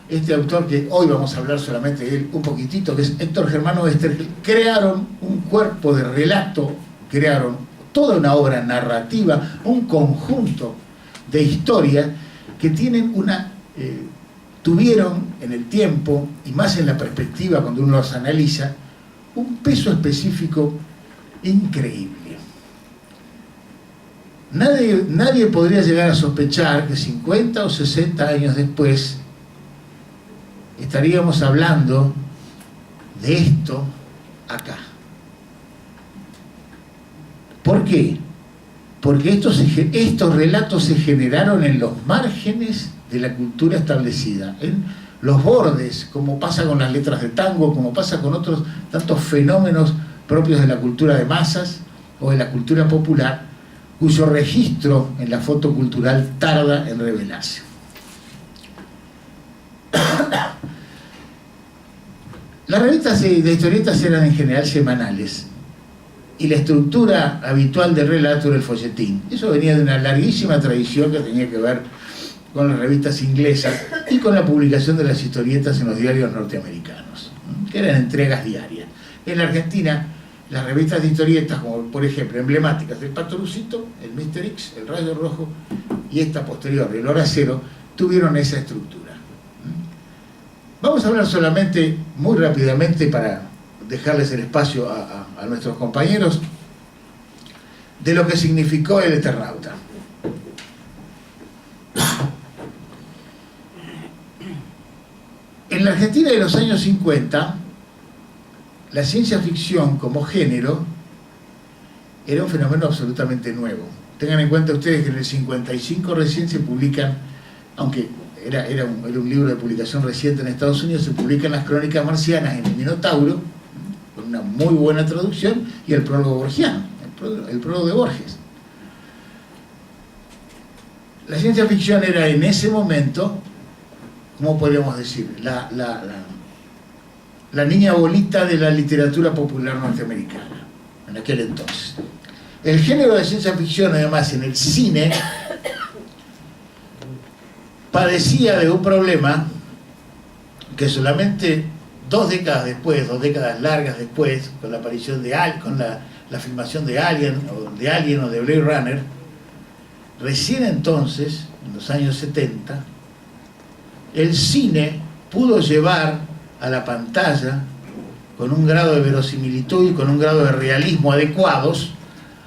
Este autor, que hoy vamos a hablar solamente de él un poquitito, que es Héctor Germano Oesterheld, crearon un cuerpo de relato, crearon toda una obra narrativa, un conjunto de historias que tienen tuvieron en el tiempo, y más en la perspectiva cuando uno los analiza, un peso específico increíble. Nadie podría llegar a sospechar que 50 o 60 años después estaríamos hablando de esto acá. ¿Por qué? Porque estos relatos se generaron en los márgenes de la cultura establecida, en los bordes, como pasa con las letras de tango, como pasa con otros tantos fenómenos propios de la cultura de masas o de la cultura popular, cuyo registro en la foto cultural tarda en revelarse. Las revistas de historietas eran en general semanales, y la estructura habitual del relato era el folletín. Eso venía de una larguísima tradición que tenía que ver con las revistas inglesas y con la publicación de las historietas en los diarios norteamericanos, que eran entregas diarias. En la Argentina, las revistas de historietas, como por ejemplo emblemáticas, el Patroncito, el Mr. X, el Rayo Rojo y esta posterior, el Hora Cero, tuvieron esa estructura. Vamos a hablar solamente, muy rápidamente, para dejarles el espacio a nuestros compañeros, de lo que significó el Eternauta. En la Argentina de los años 50, la ciencia ficción como género era un fenómeno absolutamente nuevo. Tengan en cuenta ustedes que en el 55 recién se publican, aunque era un libro de publicación reciente en Estados Unidos, se publican las Crónicas Marcianas en el Minotauro, con una muy buena traducción, y el prólogo borgiano, el prólogo de Borges. La ciencia ficción era en ese momento, ¿cómo podríamos decir? La niña bolita de la literatura popular norteamericana, en aquel entonces. El género de ciencia ficción, además, en el cine, padecía de un problema que solamente 2 décadas después, 2 décadas largas después, con la aparición de con la filmación de Alien o de Blade Runner, recién entonces, en los años 70, el cine pudo llevar a la pantalla, con un grado de verosimilitud y con un grado de realismo adecuados,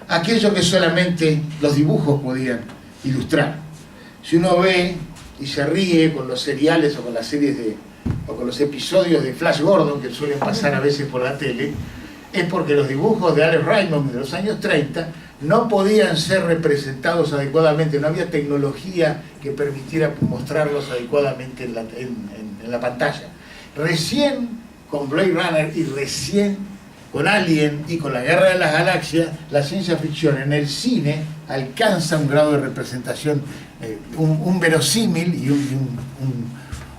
aquello que solamente los dibujos podían ilustrar. Si uno ve y se ríe con los seriales o con las series o con los episodios de Flash Gordon que suelen pasar a veces por la tele, es porque los dibujos de Alex Raymond de los años 30 no podían ser representados adecuadamente, no había tecnología que permitiera mostrarlos adecuadamente en la pantalla. Recién con Blade Runner y recién con Alien y con la Guerra de las Galaxias, la ciencia ficción en el cine alcanza un grado de representación, un verosímil y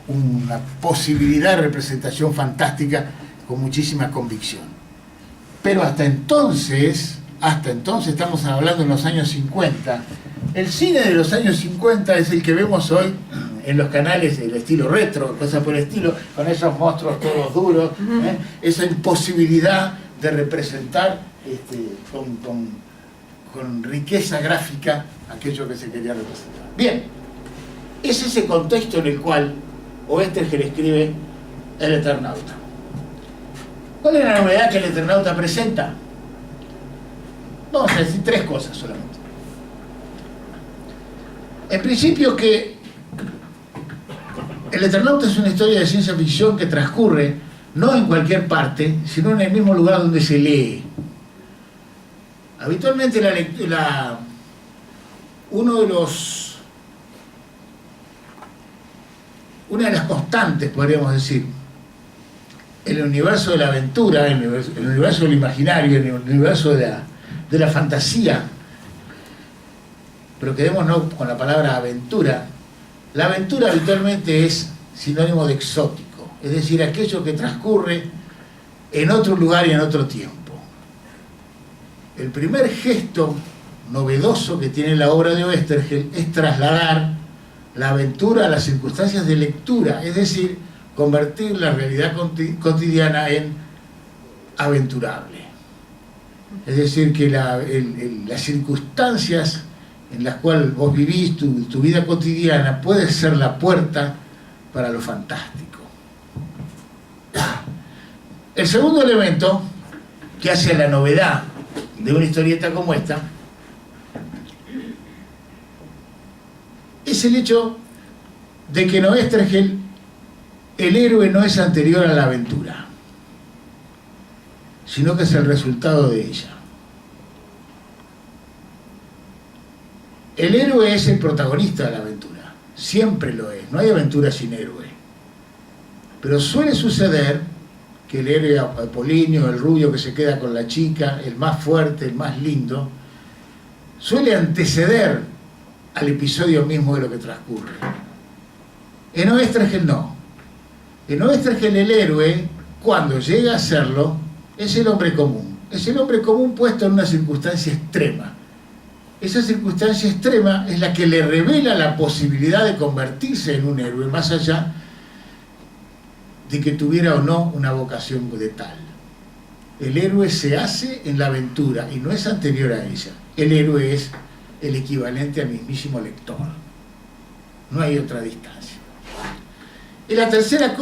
una posibilidad de representación fantástica con muchísima convicción. Pero hasta entonces, estamos hablando en los años 50, el cine de los años 50 es el que vemos hoy en los canales del estilo retro, cosas por el estilo, con esos monstruos todos duros, esa imposibilidad de representar con riqueza gráfica aquello que se quería representar. Bien, es ese contexto en el cual Oesterheld escribe El Eternauta. ¿Cuál es la novedad que el Eternauta presenta? Vamos a decir 3 cosas solamente. En principio, que El Eternauta es una historia de ciencia ficción que transcurre no en cualquier parte, sino en el mismo lugar donde se lee. Habitualmente una de las constantes, podríamos decir, en el universo de la aventura, en el universo del imaginario, en el universo de la fantasía, pero quedémonos con la palabra aventura. La aventura habitualmente es sinónimo de exótico, es decir, aquello que transcurre en otro lugar y en otro tiempo. El primer gesto novedoso que tiene la obra de Oesterheld es trasladar la aventura a las circunstancias de lectura, es decir, convertir la realidad cotidiana en aventurable. Es decir, que las circunstancias en las cuales vos vivís tu vida cotidiana puede ser la puerta para lo fantástico. El segundo elemento que hace a la novedad de una historieta como esta es el hecho de que en Oesterheld el héroe no es anterior a la aventura, sino que es el resultado de ella. El héroe es el protagonista de la aventura, siempre lo es, no hay aventura sin héroe. Pero suele suceder que el héroe apolíneo, el rubio que se queda con la chica, el más fuerte, el más lindo, suele anteceder al episodio mismo de lo que transcurre. En Oesterheld no. En Oesterheld el héroe, cuando llega a serlo, es el hombre común. Es el hombre común puesto en una circunstancia extrema. Esa circunstancia extrema es la que le revela la posibilidad de convertirse en un héroe, más allá de que tuviera o no una vocación de tal. El héroe se hace en la aventura y no es anterior a ella. El héroe es el equivalente al mismísimo lector. No hay otra distancia. Y la tercera cosa